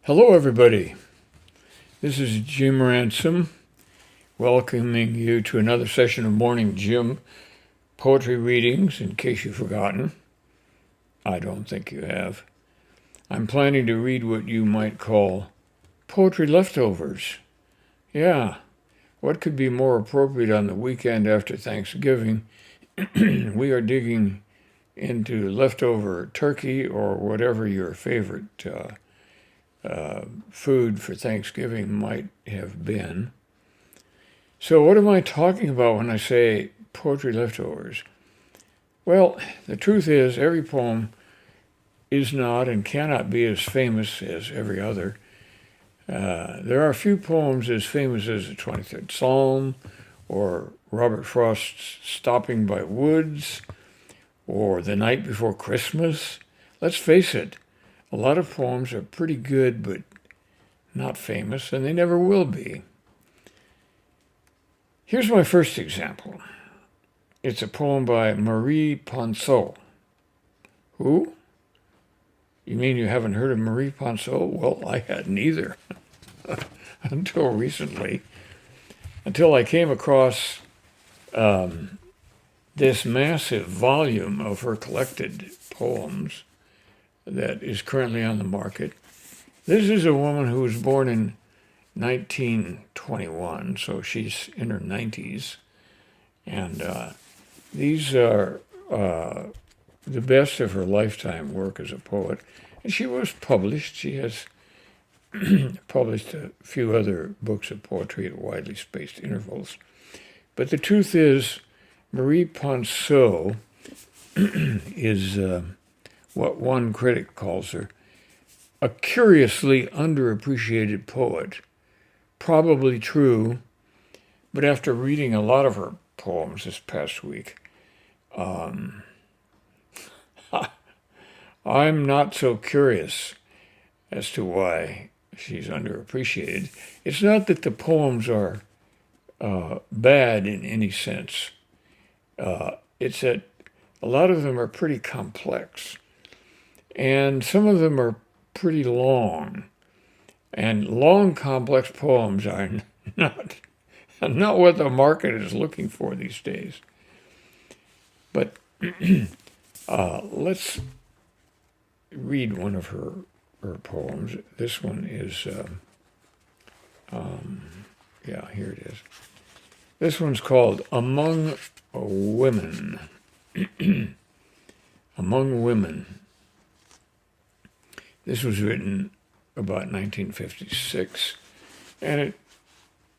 Hello, everybody. This is Jim Ransom, welcoming you to another session of Morning Jim poetry readings, in case you've forgotten. I don't think you have. I'm planning to read what you might call poetry leftovers. Yeah, what could be more appropriate on the weekend after Thanksgiving? We are digging into leftover turkey or whatever your favorite food for Thanksgiving might have been. So what am I talking about when I say poetry leftovers? Well, the truth is every poem is not and cannot be as famous as every other. There are a few poems as famous as the 23rd Psalm, or Robert Frost's Stopping by Woods, or The Night Before Christmas. Let's face it, a lot of poems are pretty good, but not famous, and they never will be. Here's my first example. It's a poem by Marie Ponceau. Who? You mean you haven't heard of Marie Ponceau? Well, I hadn't either until recently, until I came across this massive volume of her collected poems that is currently on the market. This is a woman who was born in 1921, so she's in her 90s. And these are the best of her lifetime work as a poet. And she was published. She has published a few other books of poetry at widely spaced intervals. But the truth is, Marie Ponceau is what one critic calls her, a curiously underappreciated poet. Probably true, but after reading a lot of her poems this past week, I'm not so curious as to why she's underappreciated. It's not that the poems are bad in any sense. It's that a lot of them are pretty complex, and some of them are pretty long. And long, complex poems are not what the market is looking for these days. But let's read one of her poems. This one is, here it is. This one's called Among Women. Among Women. This was written about 1956, and it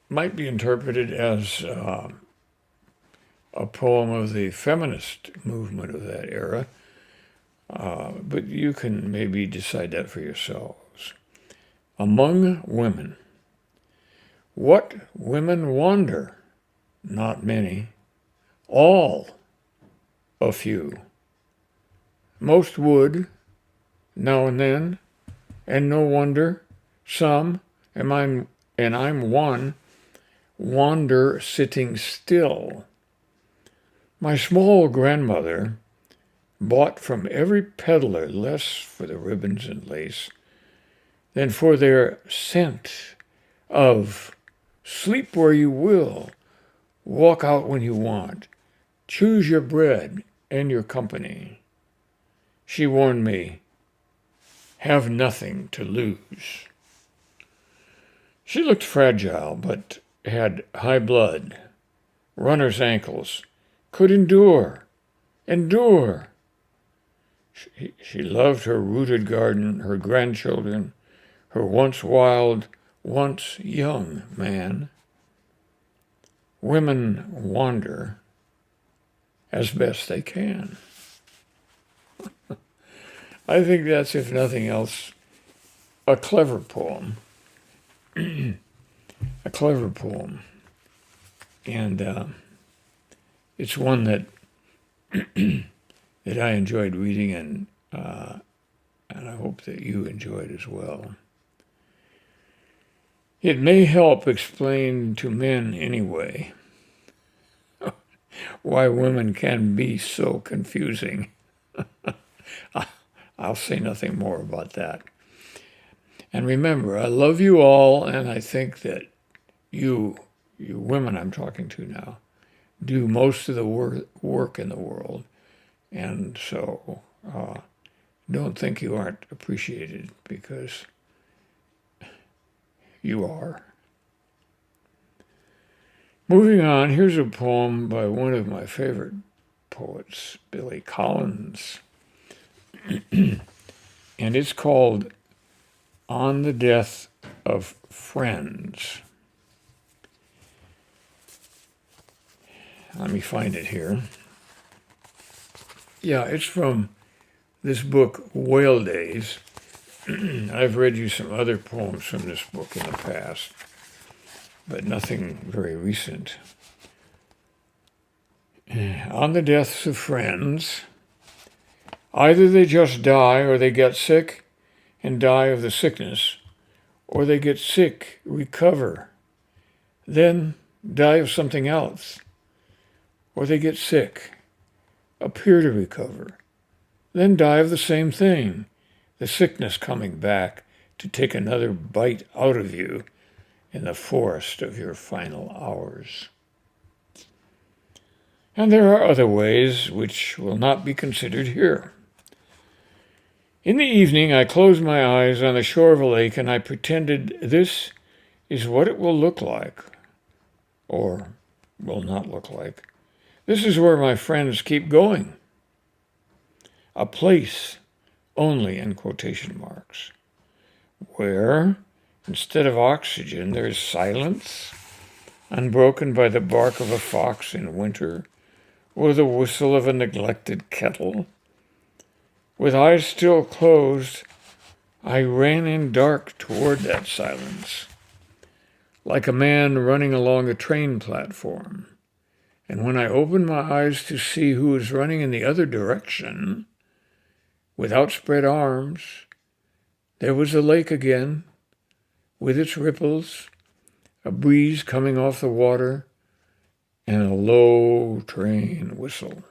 might be interpreted as a poem of the feminist movement of that era, but you can maybe decide that for yourselves. Among Women. What women wander? Not many. All a few. Most would, now and then, and no wonder, some, and I'm one, wander sitting still. My small grandmother bought from every peddler less for the ribbons and lace than for their scent of sleep where you will, walk out when you want, choose your bread and your company. She warned me, have nothing to lose. She looked fragile, but had high blood, runner's ankles, could endure. She loved her rooted garden, her grandchildren, her once wild, once young man. Women wander as best they can. I think that's, if nothing else, a clever poem. A clever poem. And it's one that that I enjoyed reading, and I hope that you enjoyed as well. It may help explain to men anyway why women can be so confusing. I'll say nothing more about that. And remember, I love you all, and I think that you women I'm talking to now, do most of the work in the world. And so don't think you aren't appreciated, because you are. Moving on, here's a poem by one of my favorite poets, Billy Collins. And it's called On the Death of Friends. Let me find it here. Yeah, it's from this book, Whale Days. I've read you some other poems from this book in the past, but nothing very recent. On the deaths of friends, either they just die, or they get sick and die of the sickness, or they get sick, recover, then die of something else, or they get sick, appear to recover, then die of the same thing, the sickness coming back to take another bite out of you in the forest of your final hours. And there are other ways which will not be considered here. In the evening, I closed my eyes on the shore of a lake, and I pretended this is what it will look like, or will not look like. This is where my friends keep going. A place only in quotation marks, where instead of oxygen there is silence, unbroken by the bark of a fox in winter, or the whistle of a neglected kettle. With eyes still closed, I ran in dark toward that silence, like a man running along a train platform. And when I opened my eyes to see who was running in the other direction, with outspread arms, there was the lake again, with its ripples, a breeze coming off the water, and a low train whistle.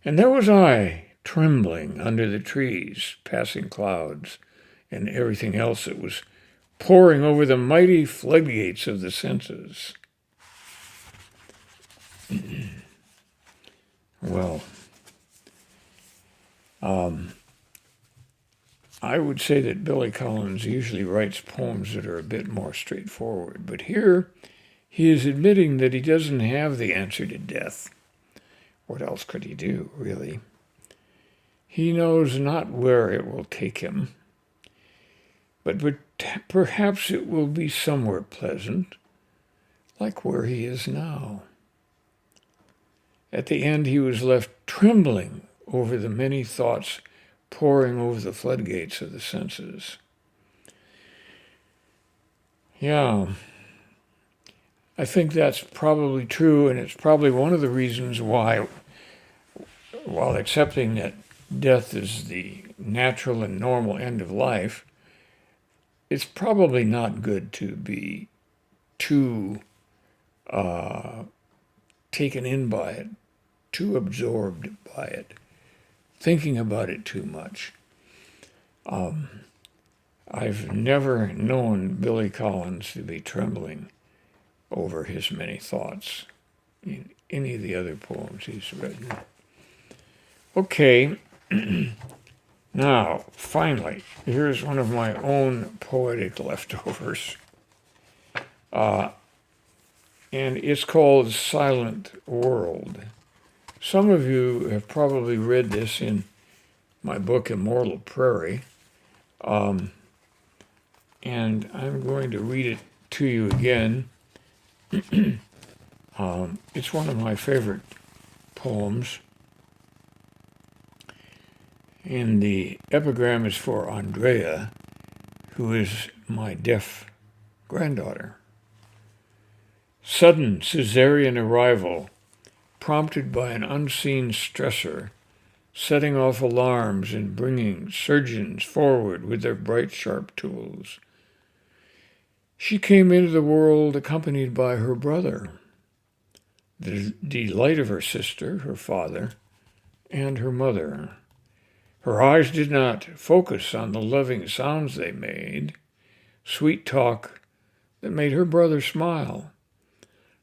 And there was I, trembling under the trees, passing clouds, and everything else that was pouring over the mighty floodgates of the senses. Well, I would say that Billy Collins usually writes poems that are a bit more straightforward, but here he is admitting that he doesn't have the answer to death. What else could he do, really? He knows not where it will take him, but perhaps it will be somewhere pleasant, like where he is now. At the end, he was left trembling over the many thoughts pouring over the floodgates of the senses. Yeah, I think that's probably true, and it's probably one of the reasons why, while accepting that death is the natural and normal end of life, it's probably not good to be too taken in by it, too absorbed by it, thinking about it too much. I've never known Billy Collins to be trembling over his many thoughts in any of the other poems he's written. Okay, now, finally, here's one of my own poetic leftovers. And it's called Silent World. Some of you have probably read this in my book, Immortal Prairie. And I'm going to read it to you again. It's one of my favorite poems. And the epigram is for Andrea, who is my deaf granddaughter. Sudden cesarean arrival, prompted by an unseen stressor, setting off alarms and bringing surgeons forward with their bright, sharp tools. She came into the world accompanied by her brother, the delight of her sister, her father, and her mother. Her eyes did not focus on the loving sounds they made, sweet talk that made her brother smile,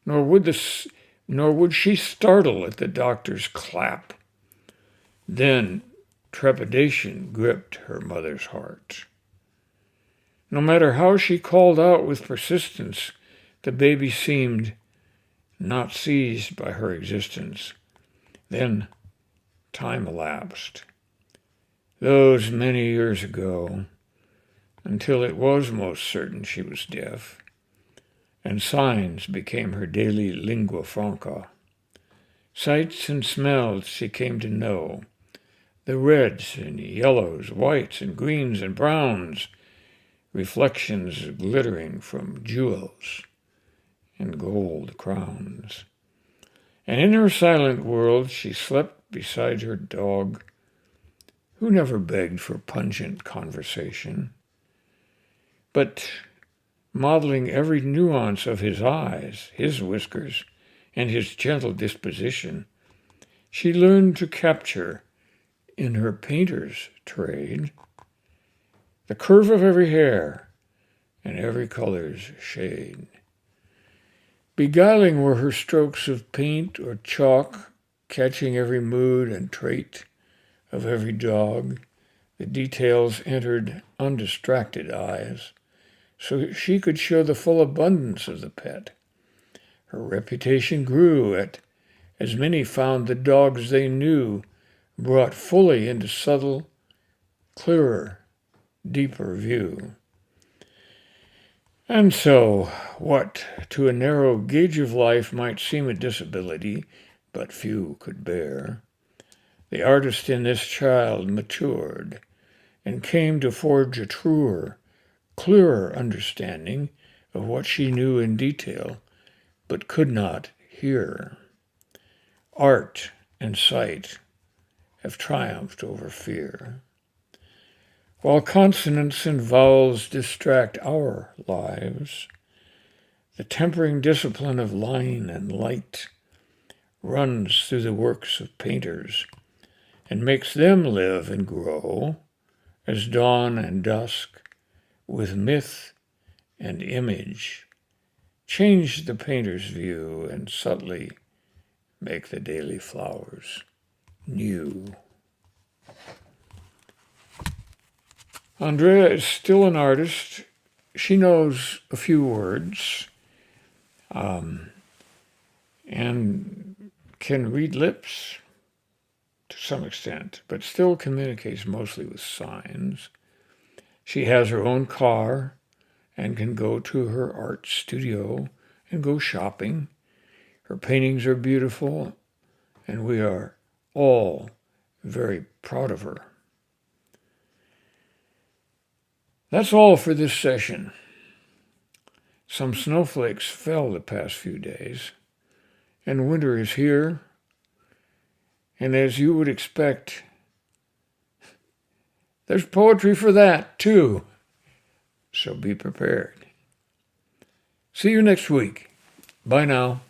nor would she startle at the doctor's clap. Then trepidation gripped her mother's heart. No matter how she called out with persistence, the baby seemed not seized by her existence. Then time elapsed. Those many years ago, until it was most certain she was deaf, and signs became her daily lingua franca. Sights and smells she came to know, the reds and yellows, whites and greens and browns, reflections glittering from jewels and gold crowns. And in her silent world she slept beside her dog, who never begged for pungent conversation, but modeling every nuance of his eyes, his whiskers, and his gentle disposition, she learned to capture, in her painter's trade, the curve of every hair and every color's shade. Beguiling were her strokes of paint or chalk, catching every mood and trait of every dog. The details entered undistracted eyes, so she could show the full abundance of the pet. Her reputation grew as many found the dogs they knew brought fully into subtle, clearer, deeper view. And so, what to a narrow gauge of life might seem a disability, but few could bear, the artist in this child matured and came to forge a truer, clearer understanding of what she knew in detail, but could not hear. Art and sight have triumphed over fear. While consonants and vowels distract our lives, the tempering discipline of line and light runs through the works of painters and makes them live and grow as dawn and dusk, with myth and image, change the painter's view and subtly make the daily flowers new. Andrea is still an artist. She knows a few words and can read lips to some extent, but still communicates mostly with signs. She has her own car and can go to her art studio and go shopping. Her paintings are beautiful, and we are all very proud of her. That's all for this session. Some snowflakes fell the past few days, and winter is here. And as you would expect, there's poetry for that too. So be prepared. See you next week. Bye now.